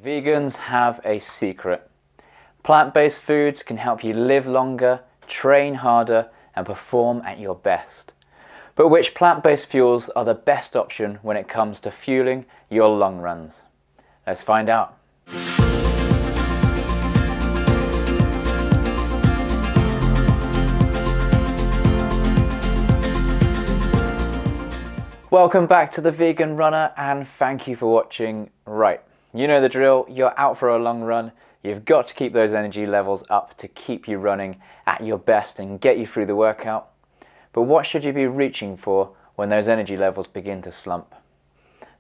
Vegans have a secret. Plant-based foods can help you live longer, train harder, and perform at your best. But which plant-based fuels are the best option when it comes to fueling your long runs? Let's find out. Welcome back to The Vegan Runner, and thank you for watching. Right, you know the drill. You're out for a long run. You've got to keep those energy levels up to keep you running at your best and get you through the workout. But what should you be reaching for when those energy levels begin to slump?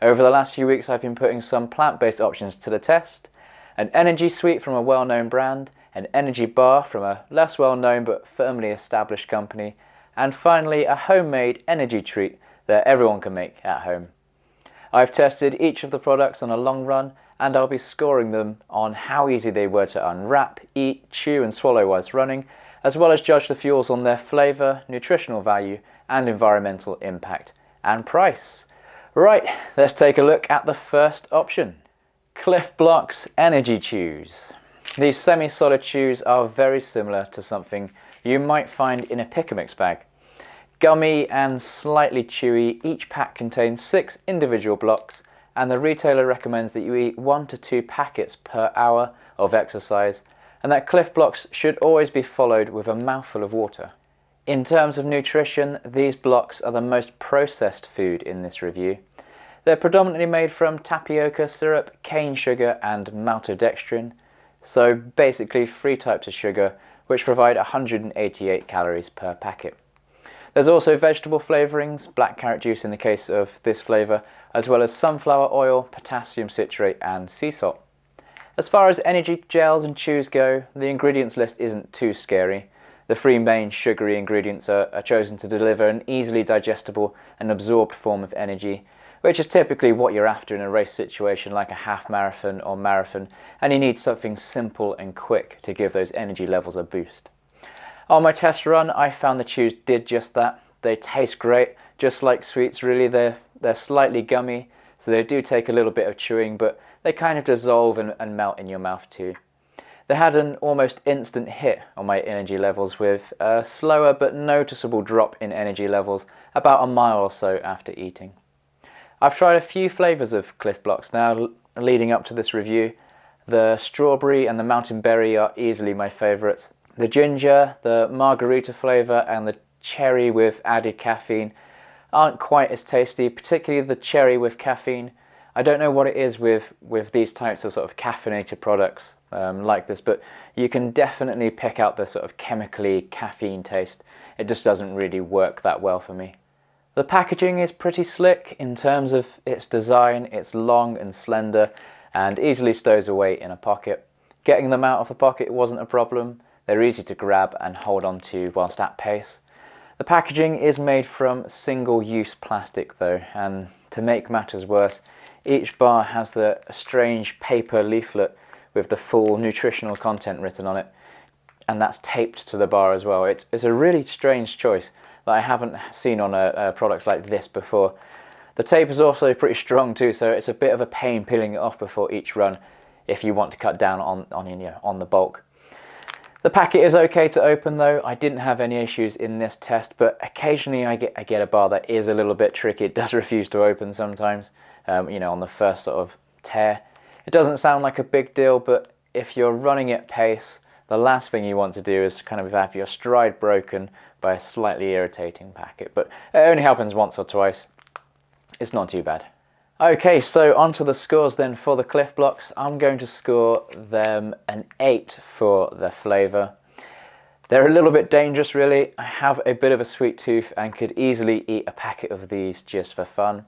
Over the last few weeks, I've been putting some plant-based options to the test. An energy sweet from a well-known brand, an energy bar from a less well-known but firmly established company, and finally a homemade energy treat that everyone can make at home. I've tested each of the products on a long run, and I'll be scoring them on how easy they were to unwrap, eat, chew and swallow whilst running, as well as judge the fuels on their flavour, nutritional value and environmental impact and price. Right, let's take a look at the first option. Clif Bloks Energy Chews. These semi-solid chews are very similar to something you might find in a pick-a-mix bag. Gummy and slightly chewy, each pack contains 6 individual blocks, and the retailer recommends that you eat 1 to 2 packets per hour of exercise, and that Clif Bloks should always be followed with a mouthful of water. In terms of nutrition, these blocks are the most processed food in this review. They're predominantly made from tapioca syrup, cane sugar and maltodextrin, so basically 3 types of sugar which provide 188 calories per packet. There's also vegetable flavourings, black carrot juice in the case of this flavour, as well as sunflower oil, potassium citrate and sea salt. As far as energy gels and chews go, the ingredients list isn't too scary. The 3 main sugary ingredients are chosen to deliver an easily digestible and absorbed form of energy, which is typically what you're after in a race situation like a half marathon or marathon, and you need something simple and quick to give those energy levels a boost. On my test run, I found the chews did just that. They taste great, just like sweets really. They're slightly gummy, so they do take a little bit of chewing, but they kind of dissolve and melt in your mouth too. They had an almost instant hit on my energy levels, with a slower but noticeable drop in energy levels about a mile or so after eating. I've tried a few flavours of Clif Bloks now leading up to this review. The strawberry and the mountain berry are easily my favourites. The ginger, the margarita flavour and the cherry with added caffeine aren't quite as tasty, particularly the cherry with caffeine. I don't know what it is with these types of sort of caffeinated products like this, but you can definitely pick out the sort of chemically caffeine taste. It just doesn't really work that well for me. The packaging is pretty slick in terms of its design. It's long and slender and easily stows away in a pocket. Getting them out of the pocket wasn't a problem. They're easy to grab and hold on to whilst at pace. The packaging is made from single-use plastic though, and to make matters worse, each bar has the strange paper leaflet with the full nutritional content written on it, and that's taped to the bar as well. It's a really strange choice that I haven't seen on a product like this before. The tape is also pretty strong too, so it's a bit of a pain peeling it off before each run if you want to cut down on the bulk. The packet is okay to open though. I didn't have any issues in this test, but occasionally I get a bar that is a little bit tricky. It does refuse to open sometimes, on the first sort of tear. It doesn't sound like a big deal, but if you're running at pace, the last thing you want to do is kind of have your stride broken by a slightly irritating packet. But it only happens once or twice. It's not too bad. Okay, so onto the scores then for the Clif Bloks. I'm going to score them an 8 for the flavour. They're a little bit dangerous really. I have a bit of a sweet tooth and could easily eat a packet of these just for fun.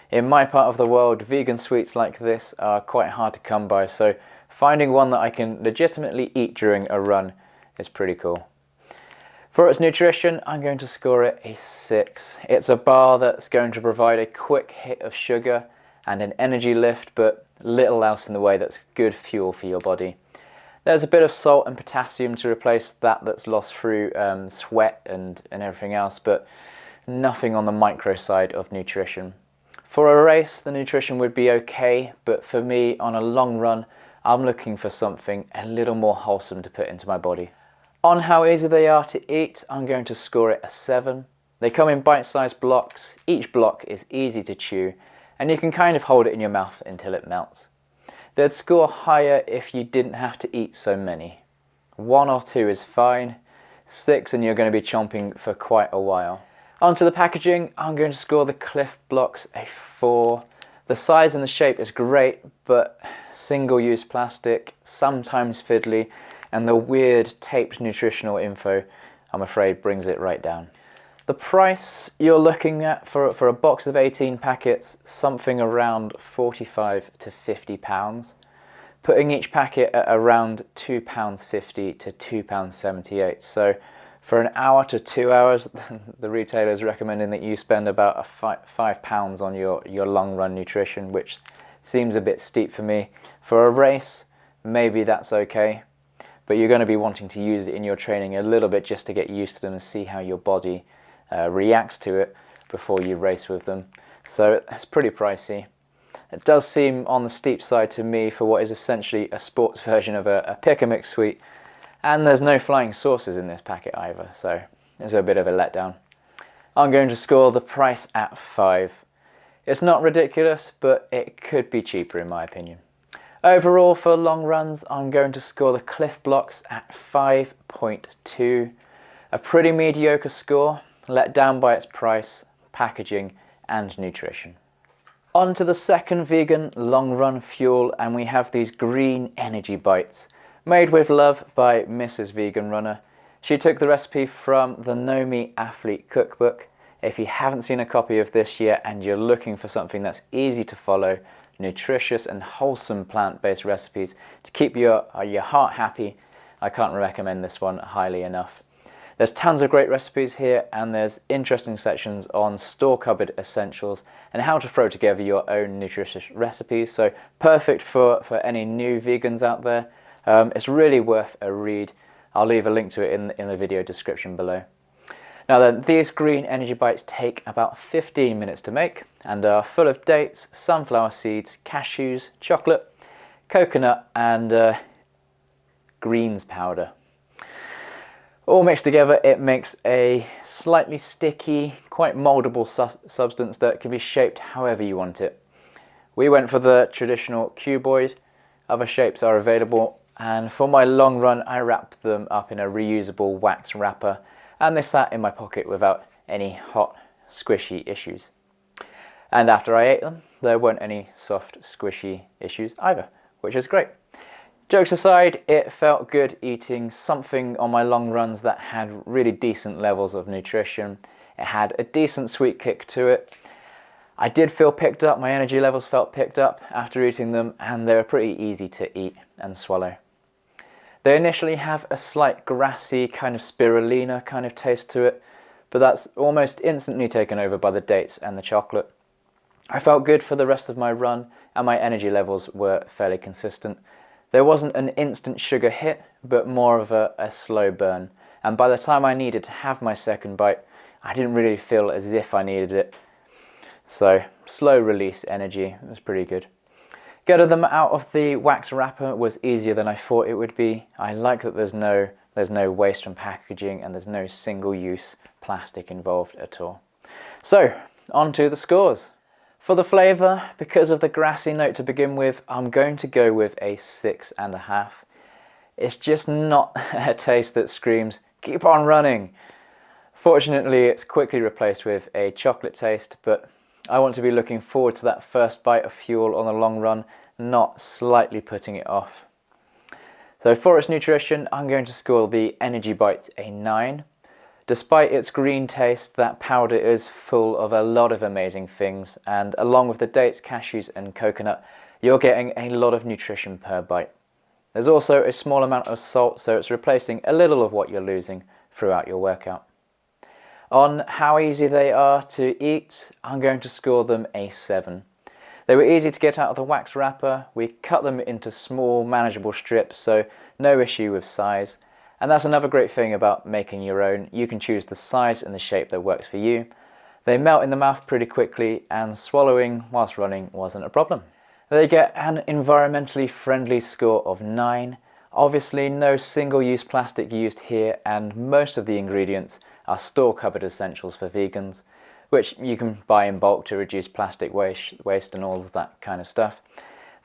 In my part of the world, vegan sweets like this are quite hard to come by, so finding one that I can legitimately eat during a run is pretty cool. For its nutrition, I'm going to score it a 6. It's a bar that's going to provide a quick hit of sugar and an energy lift, but little else in the way that's good fuel for your body. There's a bit of salt and potassium to replace that's lost through sweat and everything else, but nothing on the micro side of nutrition. For a race, the nutrition would be okay, but for me, on a long run, I'm looking for something a little more wholesome to put into my body. On how easy they are to eat, I'm going to score it a 7. They come in bite-sized blocks, each block is easy to chew, and you can kind of hold it in your mouth until it melts. They'd score higher if you didn't have to eat so many. 1 or 2 is fine, 6 and you're going to be chomping for quite a while. Onto the packaging, I'm going to score the Clif Bloks a 4. The size and the shape is great, but single-use plastic, sometimes fiddly, and the weird taped nutritional info, I'm afraid, brings it right down. The price you're looking at for a box of 18 packets, something around £45 to £50, putting each packet at around £2.50 to £2.78. So for an hour to 2 hours, the retailer is recommending that you spend about £5 on your long run nutrition, which seems a bit steep for me. For a race, maybe that's okay, but you're going to be wanting to use it in your training a little bit just to get used to them and see how your body reacts to it before you race with them. So it's pretty pricey. It does seem on the steep side to me for what is essentially a sports version of a pick-a-mix sweet. And there's no flying saucers in this packet either, so it's a bit of a letdown. I'm going to score the price at 5. It's not ridiculous, but it could be cheaper in my opinion. Overall, for long runs, I'm going to score the Clif Bloks at 5.2. A pretty mediocre score, let down by its price, packaging, and nutrition. On to the second vegan long run fuel, and we have these green energy bites. Made with love by Mrs. Vegan Runner. She took the recipe from the No Meat Athlete Cookbook. If you haven't seen a copy of this yet and you're looking for something that's easy to follow, nutritious and wholesome plant-based recipes to keep your heart happy, I can't recommend this one highly enough. There's tons of great recipes here, and there's interesting sections on store cupboard essentials and how to throw together your own nutritious recipes, so perfect for any new vegans out there. It's really worth a read. I'll leave a link to it in the video description below. Now then, these green energy bites take about 15 minutes to make and are full of dates, sunflower seeds, cashews, chocolate, coconut and greens powder. All mixed together, it makes a slightly sticky, quite moldable substance that can be shaped however you want it. We went for the traditional cuboid. Other shapes are available. And for my long run, I wrapped them up in a reusable wax wrapper, and they sat in my pocket without any hot, squishy issues. And after I ate them, there weren't any soft, squishy issues either, which is great. Jokes aside, it felt good eating something on my long runs that had really decent levels of nutrition. It had a decent sweet kick to it. I did feel picked up, my energy levels felt picked up after eating them, and they were pretty easy to eat and swallow. They initially have a slight grassy kind of spirulina kind of taste to it, but that's almost instantly taken over by the dates and the chocolate. I felt good for the rest of my run, and my energy levels were fairly consistent. There wasn't an instant sugar hit, but more of a slow burn, and by the time I needed to have my second bite, I didn't really feel as if I needed it. So, slow release energy, it was pretty good. Getting them out of the wax wrapper was easier than I thought it would be. I like that there's no waste from packaging and there's no single-use plastic involved at all. So, on to the scores. For the flavour, because of the grassy note to begin with, I'm going to go with a 6.5. It's just not a taste that screams, keep on running. Fortunately, it's quickly replaced with a chocolate taste, but I want to be looking forward to that first bite of fuel on the long run, not slightly putting it off. So for its nutrition, I'm going to score the Energy Bites a 9. Despite its green taste, that powder is full of a lot of amazing things, and along with the dates, cashews and coconut, you're getting a lot of nutrition per bite. There's also a small amount of salt, so it's replacing a little of what you're losing throughout your workout. On how easy they are to eat, I'm going to score them a 7. They were easy to get out of the wax wrapper. We cut them into small, manageable strips, so no issue with size. And that's another great thing about making your own. You can choose the size and the shape that works for you. They melt in the mouth pretty quickly, and swallowing whilst running wasn't a problem. They get an environmentally friendly score of 9. Obviously no single-use plastic used here, and most of the ingredients are store-cupboard essentials for vegans, which you can buy in bulk to reduce plastic waste and all of that kind of stuff.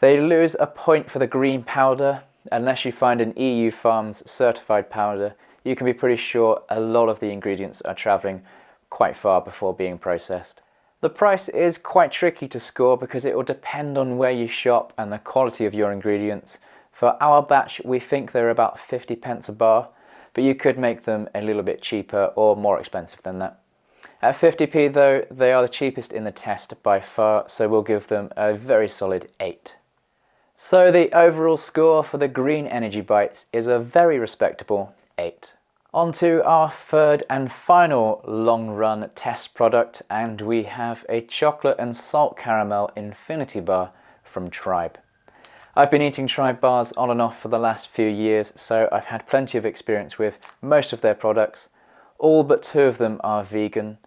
They lose a point for the green powder. Unless you find an EU Farms certified powder, you can be pretty sure a lot of the ingredients are travelling quite far before being processed. The price is quite tricky to score because it will depend on where you shop and the quality of your ingredients. For our batch, we think they're about 50 pence a bar, but you could make them a little bit cheaper or more expensive than that. At 50p though, they are the cheapest in the test by far, so we'll give them a very solid 8. So the overall score for the green energy bites is a very respectable 8. On to our third and final long run test product, and we have a chocolate and salt caramel infinity bar from Tribe. I've been eating Tribe bars on and off for the last few years, so I've had plenty of experience with most of their products. All but 2 of them are vegan.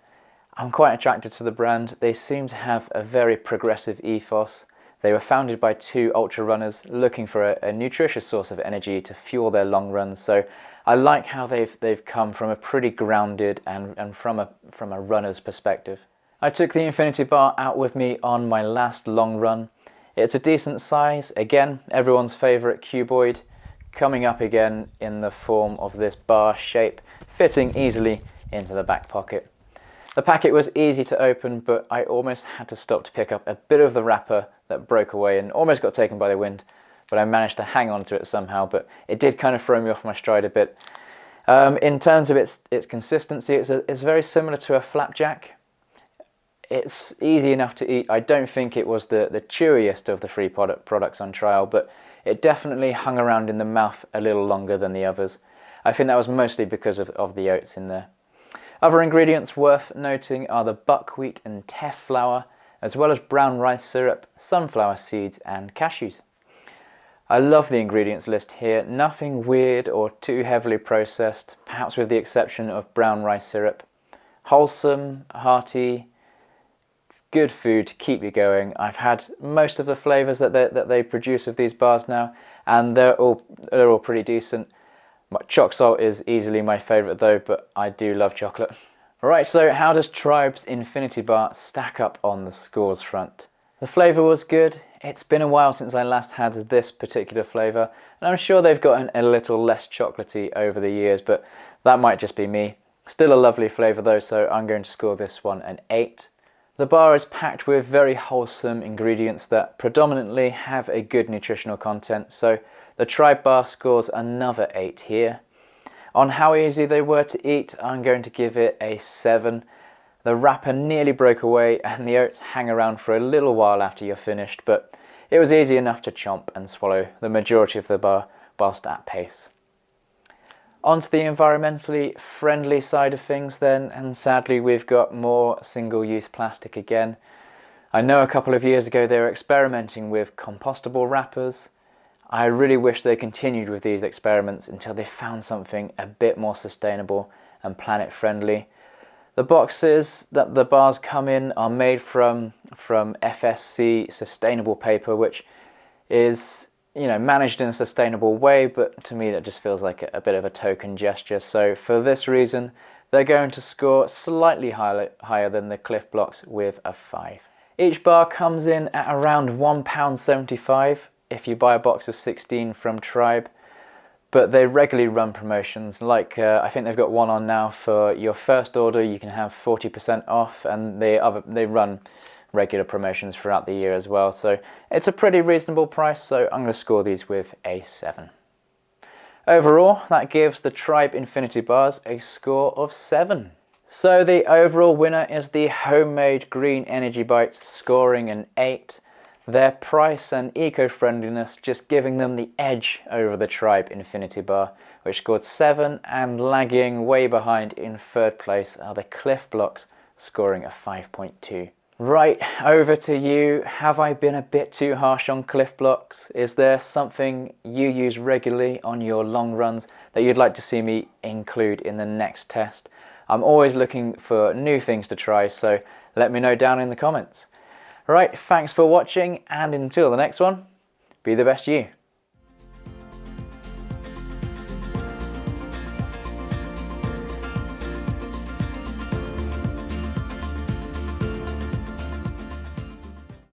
I'm quite attracted to the brand. They seem to have a very progressive ethos. They were founded by 2 ultra runners looking for a nutritious source of energy to fuel their long runs, so I like how they've come from a pretty grounded and from a runner's perspective. I took the infinity bar out with me on my last long run. It's a decent size, again everyone's favourite cuboid, coming up again in the form of this bar shape, fitting easily into the back pocket. The packet was easy to open, but I almost had to stop to pick up a bit of the wrapper that broke away and almost got taken by the wind, but I managed to hang on to it somehow, but it did kind of throw me off my stride a bit. In terms of its consistency, it's very similar to a flapjack. It's easy enough to eat. I don't think it was the chewiest of the 3 products on trial, but it definitely hung around in the mouth a little longer than the others. I think that was mostly because of the oats in there. Other ingredients worth noting are the buckwheat and teff flour, as well as brown rice syrup, sunflower seeds and cashews. I love the ingredients list here, nothing weird or too heavily processed, perhaps with the exception of brown rice syrup. Wholesome, hearty, good food to keep you going. I've had most of the flavours that they produce of these bars now, and they're all pretty decent. Choc salt is easily my favourite though, but I do love chocolate. Right, so how does Tribe's Infinity Bar stack up on the scores front? The flavour was good. It's been a while since I last had this particular flavour, and I'm sure they've gotten a little less chocolatey over the years, but that might just be me. Still a lovely flavour though, so I'm going to score this one an 8. The bar is packed with very wholesome ingredients that predominantly have a good nutritional content, so the Tribe bar scores another 8 here. On how easy they were to eat, I'm going to give it a 7. The wrapper nearly broke away and the oats hang around for a little while after you're finished, but it was easy enough to chomp and swallow the majority of the bar whilst at pace. On to the environmentally friendly side of things then, and sadly we've got more single-use plastic again. I know a couple of years ago they were experimenting with compostable wrappers. I really wish they continued with these experiments until they found something a bit more sustainable and planet friendly. The boxes that the bars come in are made from FSC sustainable paper, which is, managed in a sustainable way, but to me that just feels like a bit of a token gesture. So for this reason, they're going to score slightly higher than the Clif Bloks with a 5. Each bar comes in at around £1.75 if you buy a box of 16 from Tribe, but they regularly run promotions. Like I think they've got one on now for your first order you can have 40% off, and they run regular promotions throughout the year as well, so it's a pretty reasonable price, so I'm going to score these with a 7. Overall, that gives the Tribe Infinity Bars a score of 7. So the overall winner is the homemade green energy bites, scoring an 8. Their price and eco-friendliness just giving them the edge over the Tribe Infinity Bar, which scored 7, and lagging way behind in third place are the Clif Bloks, scoring a 5.2. Right, over to you. Have I been a bit too harsh on Clif Bloks? Is there something you use regularly on your long runs that you'd like to see me include in the next test? I'm always looking for new things to try, so let me know down in the comments. Right, thanks for watching, and until the next one, be the best you.